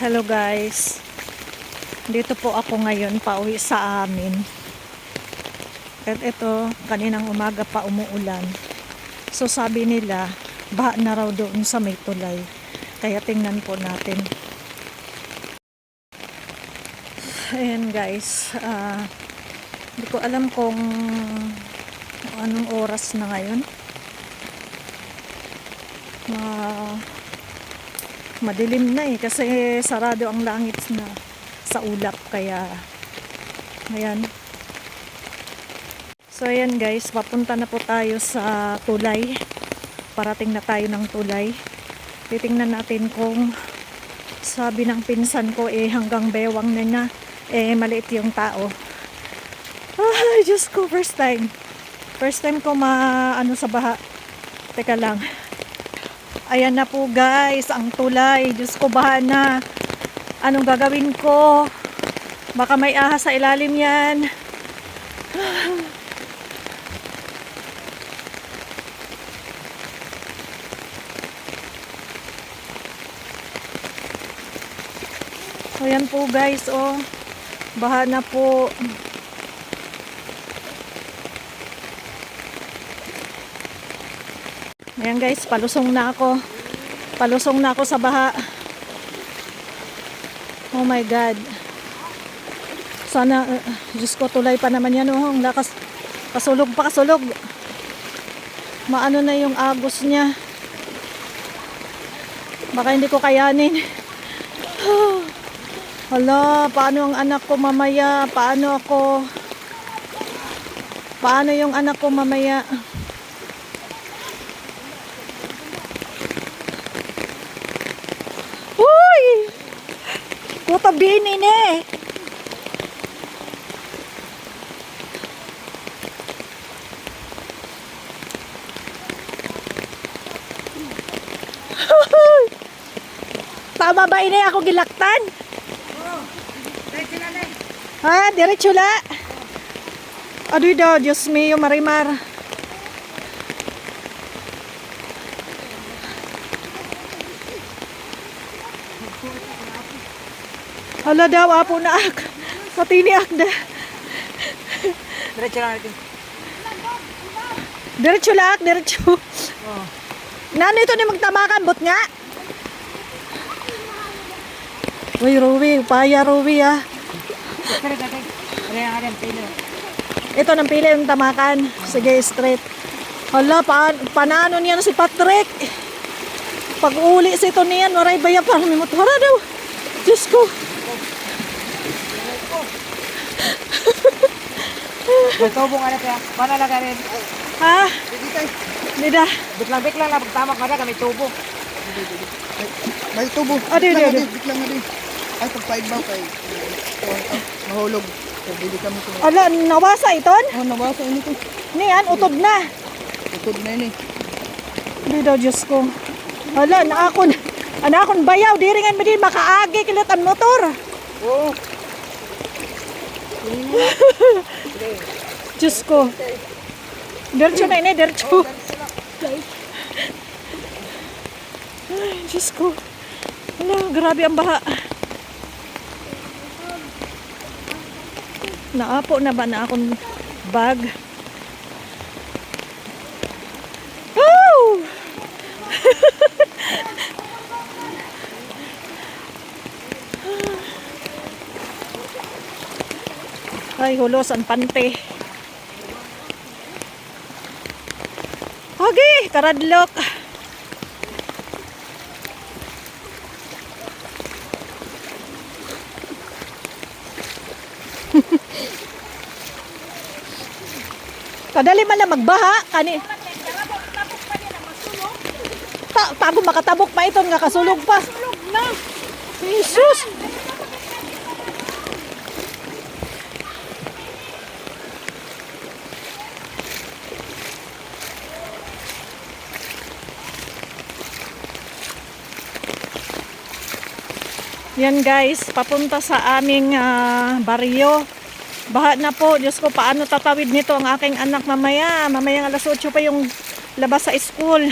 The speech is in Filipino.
Hello guys, dito po ako ngayon pauwi sa amin. At ito, kaninang umaga pa umuulan. So sabi nila, baha na raw doon sa may tulay. Kaya tingnan po natin. Ayan guys, hindi ko alam kung anong oras na ngayon. Madilim na kasi sarado ang langit na sa ulap, kaya ayan. So ayan guys, papunta na po tayo sa tulay. Parating na tayo ng tulay. Titingnan natin kung sabi ng pinsan ko hanggang bewang na na maliit yung tao. Ay Diyos ko, first time ko sa baha. Teka lang. Ayan na po guys, ang tulay. Diyos ko, baha na. Anong gagawin ko? Baka may ahas sa ilalim yan. Ayan po guys, oh. Baha na po. Ayan guys, palusong na ako. Palusong na ako sa baha. Oh my God. Sana, Diyos ko, tulay pa naman yan. Oh, ang lakas. Kasulog pa, kasulog. Maano na yung agos niya. Baka hindi ko kayanin. Hala, paano ang anak ko mamaya? Paano yung anak ko mamaya? Kuta binin eh. Tama ba ini ako gilaktan? Ha, diretso la. Aduh daw, Diyos mío, Marimar. Hala daw, apo na ak. Katiniak na. Diretso lang natin. Diretso lang, diretso. Oh. Nano ito ni magtamakan, bot nga. Uy, Ruby, upaya Ruby ah. Ito ng pila yung tamakan. Sige, straight. Hala, panano niyan si Patrick. Pag uli si ito niyan, maray bayan para may motora daw. Diyos ko. May tubong ano kaya? Paano lang rin? Ha? Nida. Biklang na pagtamak ka na, may tubo. May tubo. Biklang na din. Ay, pagpaigbaw kay mahulog. Bili kami ito. Ala, nawasa iton? Oh, nabasa ini ko. Niyan, utod na. Utod na ini. Hindi daw, Diyos ko. Ala, anakon bayaw. Diringan mo din, makaagi kilit ang motor. Oo. Diyos ko. Diretso na ini, diretso. Ay, Diyos ko. Ala, grabe ang baha. Naapo na ba na akong bag? Oh! Ay, hulos ang pante. Okay, karadlok. Kadali man lang magbaha kani. Tago makatabok pa ito nga kasulog pa. Jesus. Yan guys, papunta sa aming baryo. Baha na po. Diyos ko, paano tatawid nito ang aking anak mamaya? Mamayang alas 8 pa yung labas sa school.